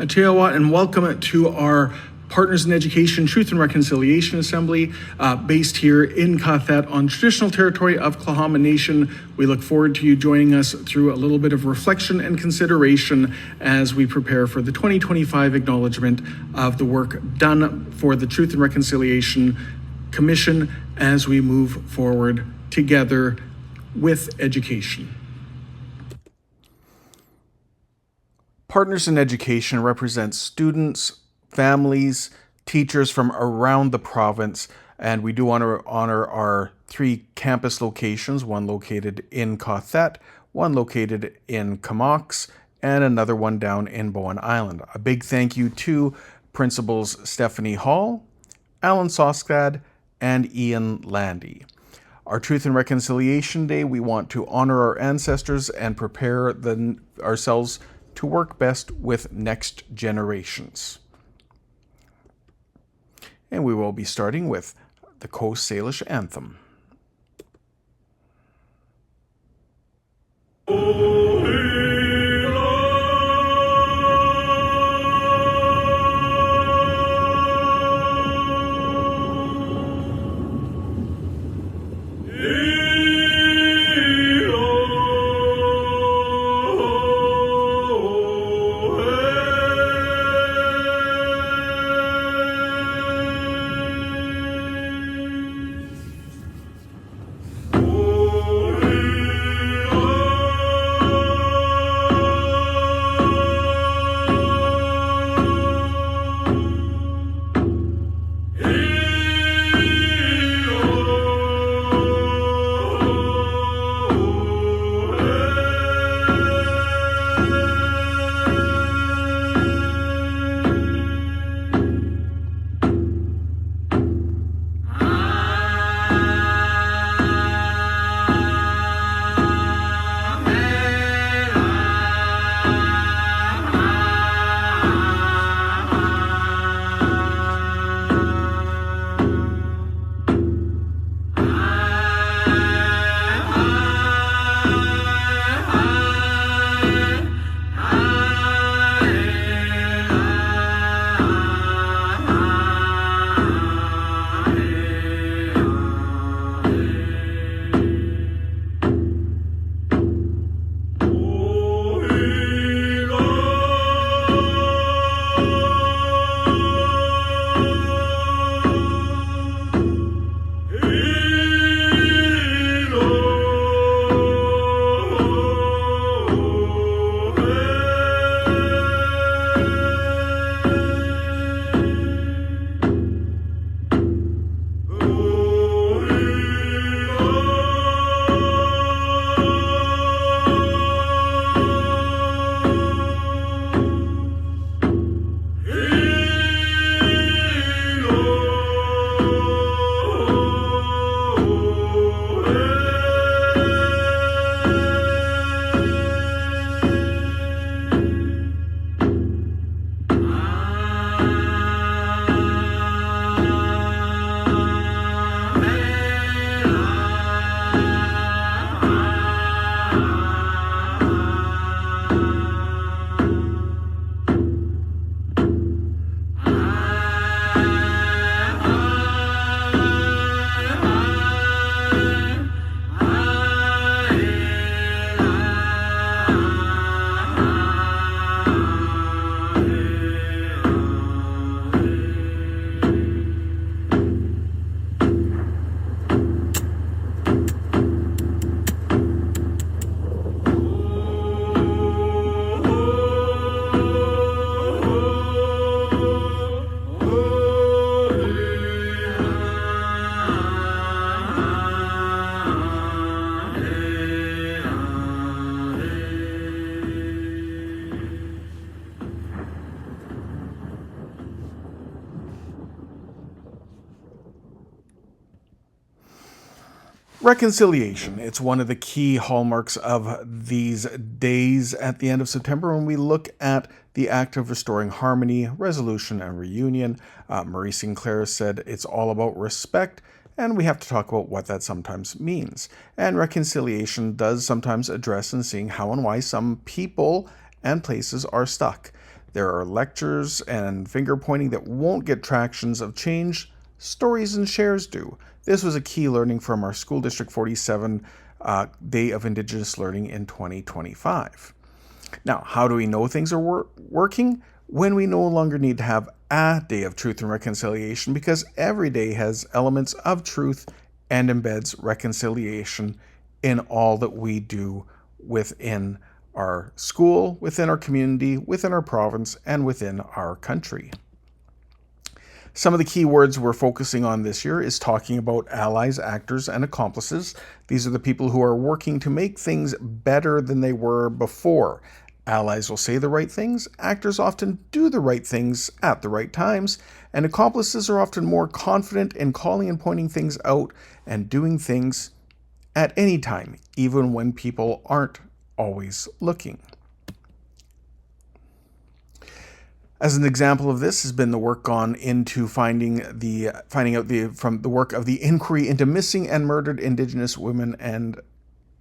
Teawa, and welcome to our Partners in Education Truth and Reconciliation Assembly, based here in Qathet on traditional territory of Tla'amin Nation. We look forward to you joining us through a little bit of reflection and consideration as we prepare for the 2025 acknowledgement of the work done for the Truth and Reconciliation Commission as we move forward together with education. Partners in Education represents students, families, teachers from around the province, and we do want to honor our 3 campus locations, one located in Qathet, one located in Comox, and another one down in Bowen Island. A big thank you to Principals Stephanie Hall, Alan Soskad, and Ian Landy. Our Truth and Reconciliation Day, we want to honor our ancestors and prepare ourselves to work best with next generations. And we will be starting with the Coast Salish Anthem. Reconciliation. It's one of the key hallmarks of these days at the end of September when we look at the act of restoring harmony, resolution, and reunion. Marie Sinclair said it's all about respect, and we have to talk about what that sometimes means. And reconciliation does sometimes address and seeing how and why some people and places are stuck. There are lectures and finger pointing that won't get tractions of change. Stories and shares do. This was a key learning from our School District 47 Day of Indigenous Learning in 2025. Now, how do we know things are working? When we no longer need to have a day of truth and reconciliation, because every day has elements of truth and embeds reconciliation in all that we do within our school, within our community, within our province, and within our country. Some of the key words we're focusing on this year is talking about allies, actors, and accomplices. These are the people who are working to make things better than they were before. Allies will say the right things, actors often do the right things at the right times, and accomplices are often more confident in calling and pointing things out and doing things at any time, even when people aren't always looking. As an example of this has been the work gone into finding out from the work of the Inquiry into Missing and Murdered Indigenous Women and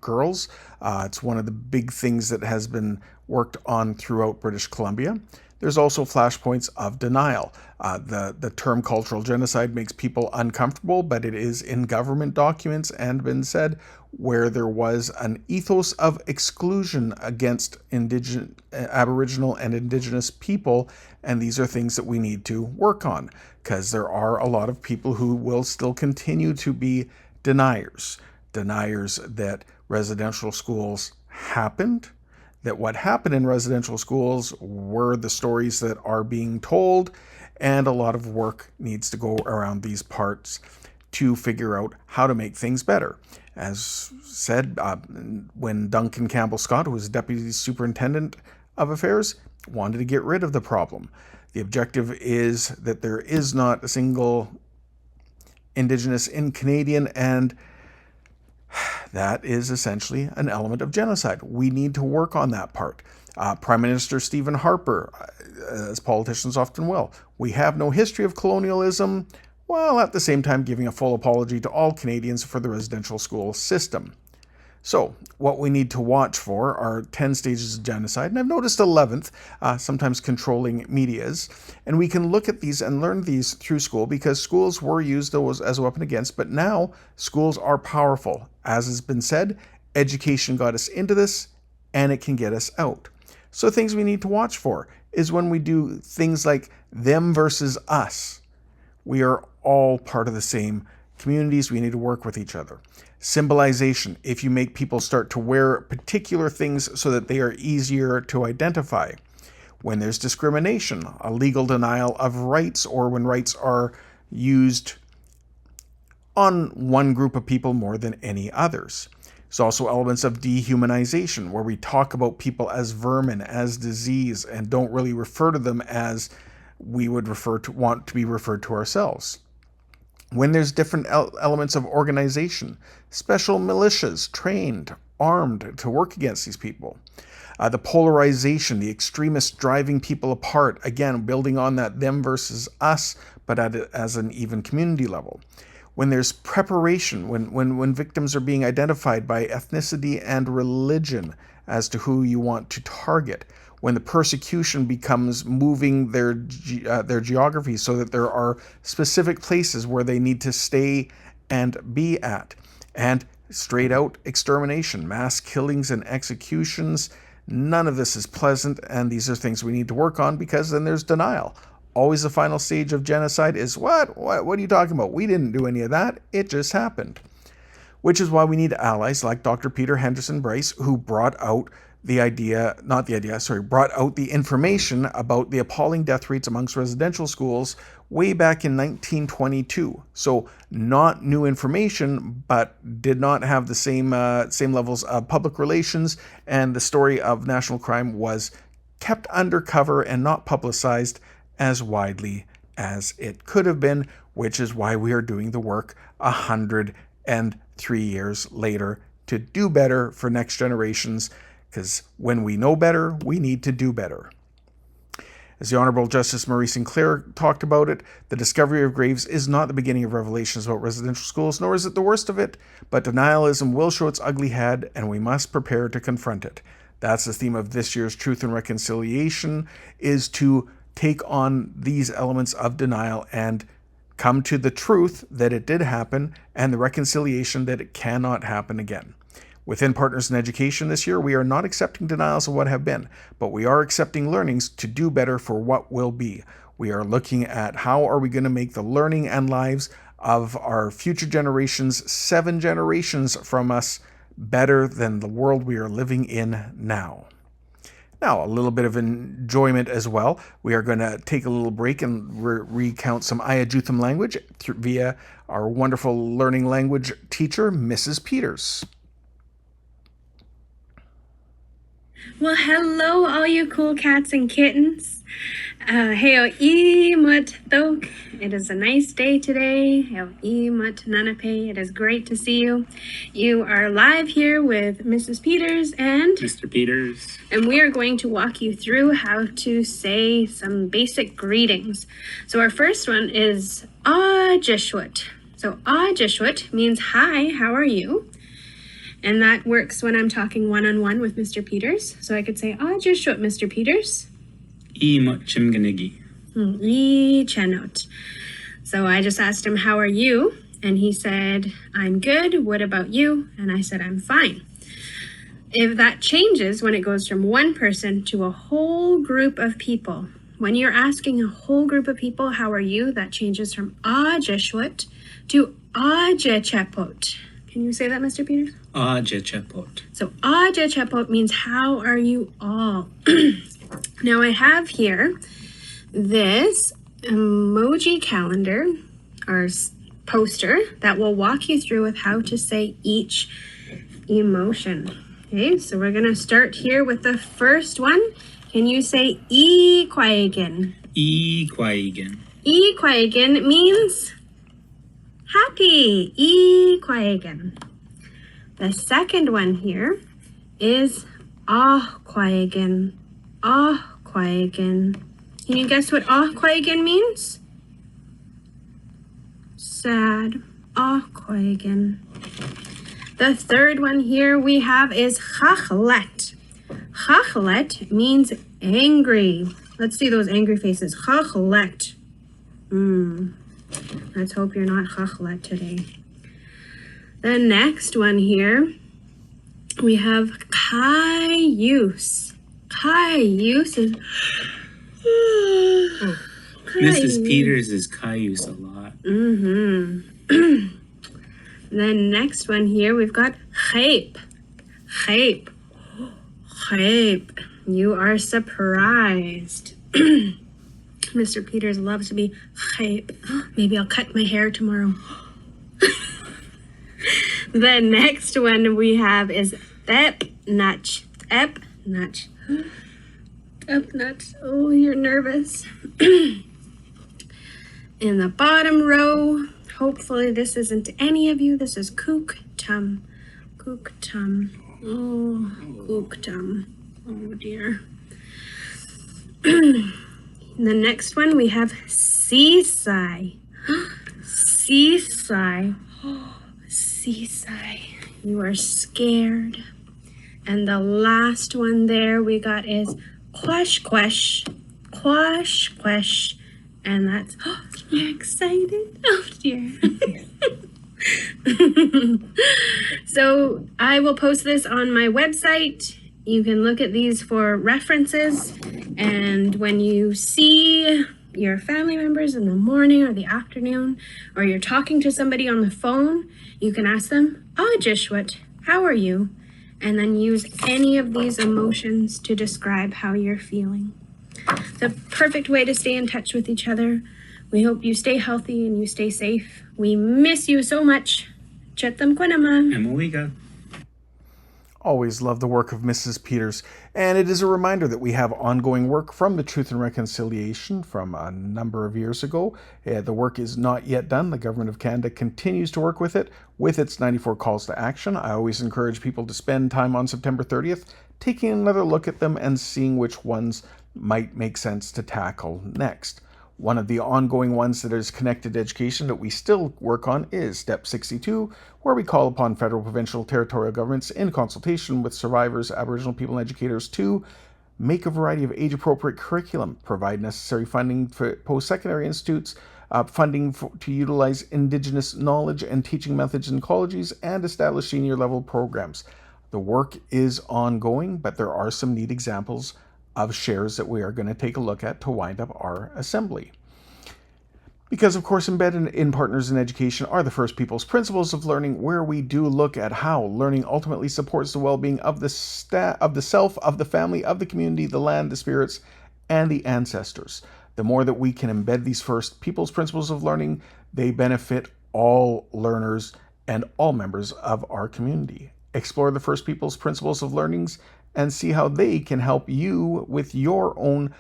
Girls. It's one of the big things that has been worked on throughout British Columbia. There's also flashpoints of denial. The term cultural genocide makes people uncomfortable, but it is in government documents and been said where there was an ethos of exclusion against Aboriginal and Indigenous people, and these are things that we need to work on, because there are a lot of people who will still continue to be deniers that residential schools happened, that what happened in residential schools were the stories that are being told, and a lot of work needs to go around these parts to figure out how to make things better. As said, when Duncan Campbell Scott, who was Deputy Superintendent of Affairs, wanted to get rid of the problem. The objective is that there is not a single Indigenous in Canadian, and that is essentially an element of genocide. We need to work on that part. Prime Minister Stephen Harper, as politicians often will, we have no history of colonialism, while at the same time giving a full apology to all Canadians for the residential school system. So, what we need to watch for are 10 stages of genocide, and I've noticed 11th, sometimes controlling medias, and we can look at these and learn these through school, because schools were used as a weapon against, but now schools are powerful. As has been said, education got us into this, and it can get us out. So things we need to watch for is when we do things like them versus us. We are all part of the same communities. We need to work with each other. Symbolization. If you make people start to wear particular things so that they are easier to identify. When there's discrimination, a legal denial of rights, or when rights are used on one group of people more than any others. There's also elements of dehumanization, where we talk about people as vermin, as disease, and don't really refer to them as we would want to be referred to ourselves. When there's different elements of organization, special militias trained, armed to work against these people. The polarization, the extremists driving people apart, again, building on that them versus us, but as an even community level. When there's preparation, when victims are being identified by ethnicity and religion as to who you want to target. When the persecution becomes moving their geography so that there are specific places where they need to stay and be at. And straight out extermination, mass killings and executions. None of this is pleasant, and these are things we need to work on, because then there's denial. Always the final stage of genocide is, what are you talking about? We didn't do any of that. It just happened. Which is why we need allies like Dr. Peter Henderson Bryce, who brought out brought out the information about the appalling death rates amongst residential schools way back in 1922. So not new information, but did not have the same levels of public relations, and the story of national crime was kept undercover and not publicized as widely as it could have been, which is why we are doing the work 103 years later to do better for next generations. Because when we know better, we need to do better. As the Honourable Justice Murray Sinclair talked about it, the discovery of graves is not the beginning of revelations about residential schools, nor is it the worst of it, but denialism will show its ugly head, and we must prepare to confront it. That's the theme of this year's Truth and Reconciliation, is to take on these elements of denial and come to the truth that it did happen and the reconciliation that it cannot happen again. Within Partners in Education this year, we are not accepting denials of what have been, but we are accepting learnings to do better for what will be. We are looking at how are we going to make the learning and lives of our future generations, 7 generations from us, better than the world we are living in now. Now, a little bit of enjoyment as well. We are going to take a little break and recount some Ayajutham language via our wonderful learning language teacher, Mrs. Peters. Well, hello, all you cool cats and kittens. Heo imut thok. It is a nice day today. Heo imut nanape. It is great to see you. You are live here with Mrs. Peters and Mr. Peters. And we are going to walk you through how to say some basic greetings. So our first one is Ajishwat. So Ajishwat means hi, how are you? And that works when I'm talking one-on-one with Mr. Peters. So I could say, Ajishwat, Mr. Peters. Chimganigi. Chanot. So I just asked him, how are you? And he said, I'm good. What about you? And I said, I'm fine. If that changes when it goes from one person to a whole group of people, when you're asking a whole group of people, how are you? That changes from Ajishwat to Ajechepot. Can you say that, Mr. Peters? Ajechepot. So Ajechepot means how are you all? Now I have here this emoji calendar or poster that will walk you through with how to say each emotion. Okay, so we're going to start here with the first one. Can you say Ikwaigen? Ikwaigen. Ikwaigen means happy. Ikwaigen. The second one here is Ahkwaigen. Ahkwaigen. Can you guess what Ahkwaigen means? Sad. Ahkwaigen. The third one here we have is Chachlet. Chachlet means angry. Let's see those angry faces. Chachlet. Let's hope you're not Chachlet today. The next one here, we have Cayuse. Cayuse is... Mrs. Peters is Cayuse a lot. The next one here, we've got Chape. Chape. Chape. You are surprised. Mr. Peters loves to be chape. Maybe I'll cut my hair tomorrow. The next one we have is Epnach. Epnach. Epnach. Oh, you're nervous. In the bottom row, hopefully this isn't any of you. This is Kooktum. Kooktum. Oh, Kooktum. Oh, dear. The next one we have Seasai. Seasai. Seasai. You are scared. And the last one there we got is Quash Quash. Quash Quash. And that's, you're excited? Oh dear. So I will post this on my website. You can look at these for references. And when you see your family members in the morning or the afternoon, or you're talking to somebody on the phone, you can ask them, Ajishwat, how are you? And then use any of these emotions to describe how you're feeling. It's a perfect way to stay in touch with each other. We hope you stay healthy and you stay safe. We miss you so much. Chetam Kunama. Emoliga. Always love the work of Mrs. Peters, and it is a reminder that we have ongoing work from the Truth and Reconciliation from a number of years ago. The work is not yet done. The Government of Canada continues to work with it, with its 94 calls to action. I always encourage people to spend time on September 30th, taking another look at them and seeing which ones might make sense to tackle next. One of the ongoing ones that is connected to education that we still work on is Step 62, where we call upon federal, provincial, territorial governments in consultation with survivors, Aboriginal people, and educators to make a variety of age-appropriate curriculum, provide necessary funding for post-secondary institutes, funding to utilize Indigenous knowledge and teaching methods in colleges, and establish senior-level programs. The work is ongoing, but there are some neat examples of shares that we are going to take a look at to wind up our assembly. Because, of course, embedded in Partners in Education are the First Peoples Principles of Learning, where we do look at how learning ultimately supports the well-being of the self, of the family, of the community, the land, the spirits, and the ancestors. The more that we can embed these First Peoples Principles of Learning, they benefit all learners and all members of our community. Explore the First Peoples Principles of Learnings and see how they can help you with your own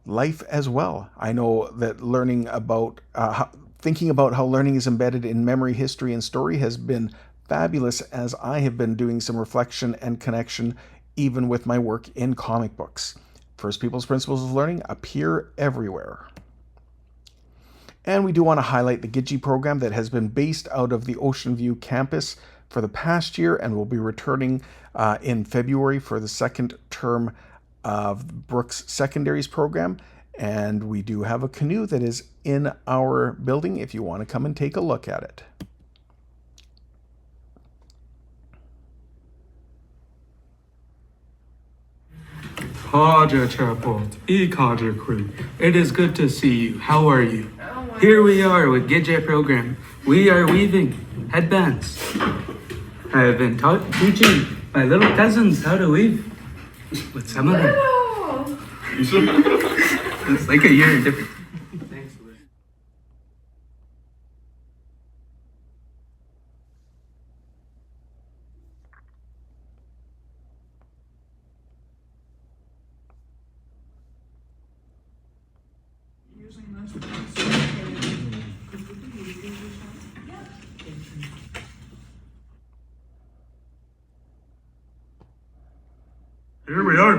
life as well. I know that learning about, thinking about how learning is embedded in memory, history, and story has been fabulous, as I have been doing some reflection and connection even with my work in comic books. First Peoples Principles of Learning appear everywhere. And we do want to highlight the Gidgee program that has been based out of the Ocean View campus for the past year and will be returning in February for the second term of Brooks Secondaries program. And we do have a canoe that is in our building if you want to come and take a look at it. It is good to see you. How are you? Here we are with Gidgee program. We are weaving headbands. I have been teaching my little cousins how to weave with some of them. It's like a year difference. Thanks, Liz. Here we are.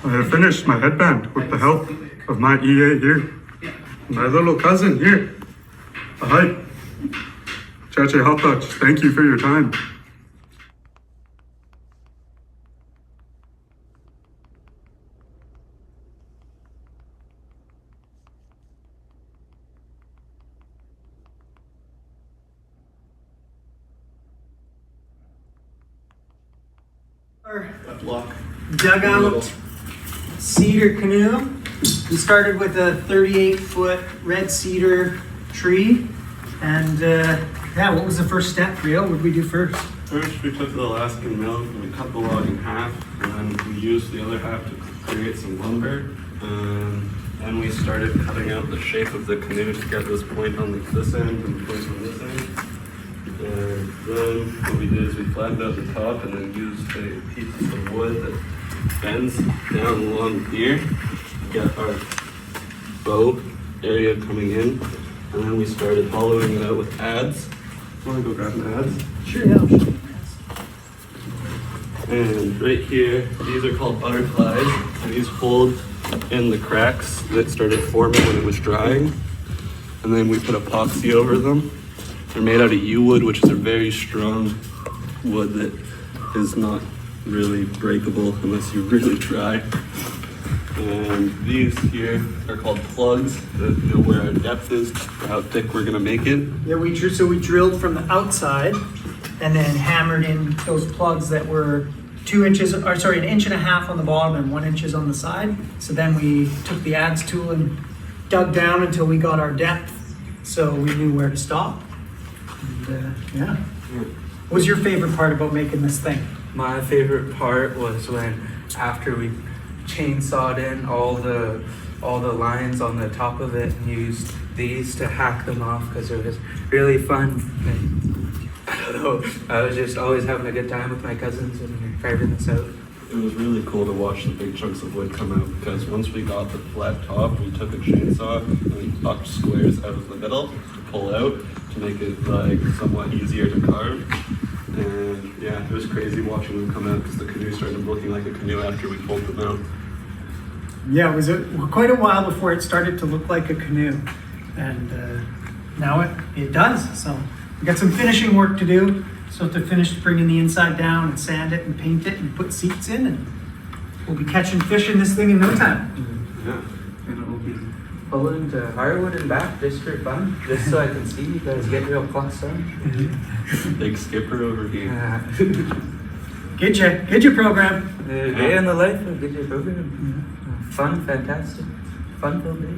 I have finished my headband with the help of my EA here. My little cousin here. Hi. Chache Hapach, thank you for your time. Dugout cedar canoe. We started with a 38-foot red cedar tree. And yeah, what was the first step, Rio? What did we do first? First, we took the Alaskan milk and we cut the log in half, and then we used the other half to create some lumber. And then we started cutting out the shape of the canoe to get this point on this end and the point on this end. And then what we did is we flattened out the top and then used a piece of wood that bends down along here to get our bow area coming in. And then we started hollowing it out with adze. Want to go grab an adze? Sure, yeah. And right here, these are called butterflies. And these hold in the cracks that started forming when it was drying. And then we put epoxy over them. They're made out of yew wood, which is a very strong wood that is not really breakable unless you really try. And these here are called plugs that know where our depth is, for how thick we're gonna make it. Yeah, we drilled from the outside and then hammered in those plugs that were 2 inches, or sorry, 1.5 inches on the bottom and 1 inch on the side. So then we took the adze tool and dug down until we got our depth, so we knew where to stop. And yeah. What was your favorite part about making this thing? My favorite part was when after we chainsawed in all the lines on the top of it and used these to hack them off because it was really fun. And I don't know, I was just always having a good time with my cousins and we were carving this out. It was really cool to watch the big chunks of wood come out because once we got the flat top, we took a chainsaw and we knocked squares out of the middle to pull out to make it like somewhat easier to carve. And yeah, it was crazy watching them come out because the canoe started looking like a canoe after we pulled them out. Yeah, it was quite a while before it started to look like a canoe. And now it does. So we got some finishing work to do. So to finish bringing the inside down and sand it and paint it and put seats in, and we'll be catching fish in this thing in no time. Yeah. And it will be pulling to Harwood and back just for fun, just so I can see you guys get real close on. Big skipper over here. Get your program. Day in the life of Get Your Program. Fun, fantastic, fun-filled day.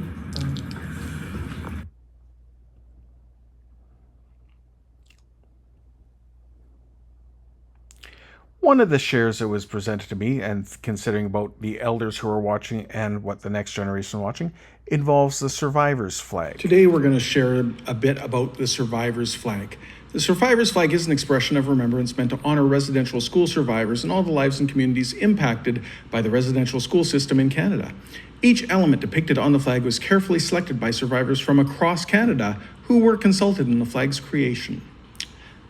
One of the shares that was presented to me, and considering about the elders who are watching and what the next generation is watching, involves the survivor's flag. Today we're going to share a bit about the survivor's flag. The survivor's flag is an expression of remembrance meant to honor residential school survivors and all the lives and communities impacted by the residential school system in Canada. Each element depicted on the flag was carefully selected by survivors from across Canada who were consulted in the flag's creation.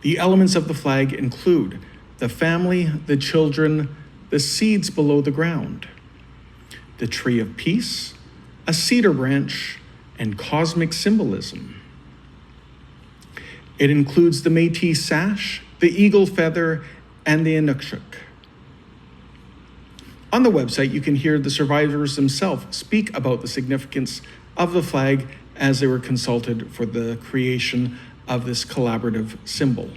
The elements of the flag include the family, the children, the seeds below the ground, the tree of peace, a cedar branch, and cosmic symbolism. It includes the Métis sash, the eagle feather, and the Inukshuk. On the website, you can hear the survivors themselves speak about the significance of the flag as they were consulted for the creation of this collaborative symbol.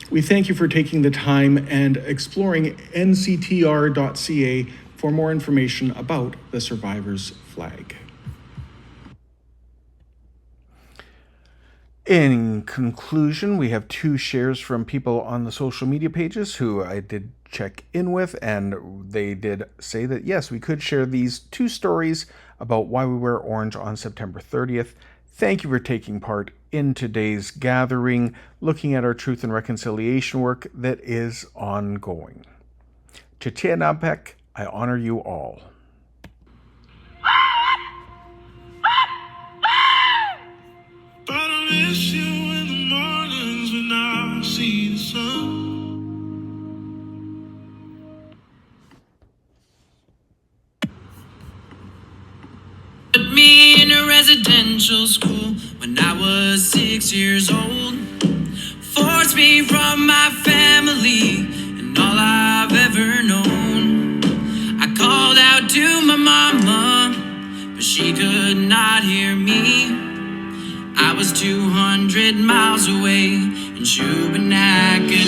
We thank you for taking the time and exploring nctr.ca for more information about the survivor's flag. In conclusion, we have 2 shares from people on the social media pages who I did check in with, and they did say that yes, we could share these 2 stories about why we wear orange on September 30th. Thank you for taking part in today's gathering, looking at our truth and reconciliation work that is ongoing. Chitianampek, I honor you all. But I miss you in the mornings when I see the sun. Put me in a residential school when I was 6 years old. Forced me from my family and all I've ever known. I called out to my mama, but she could not hear me. I was 200 miles away in Shubenacadie.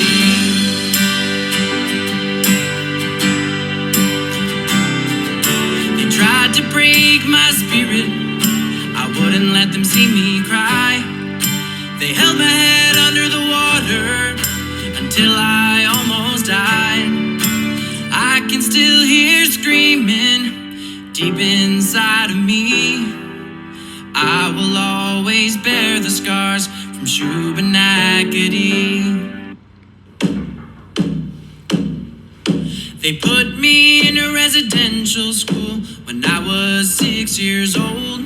They tried to break my spirit, I wouldn't let them see me cry. They held my head under the water until I almost died. I can still hear screaming deep inside of me. I will always bear the scars from Shubenacadie. They put me in a residential school when I was 6 years old.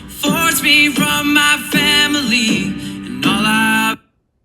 Forced me from my family and all I've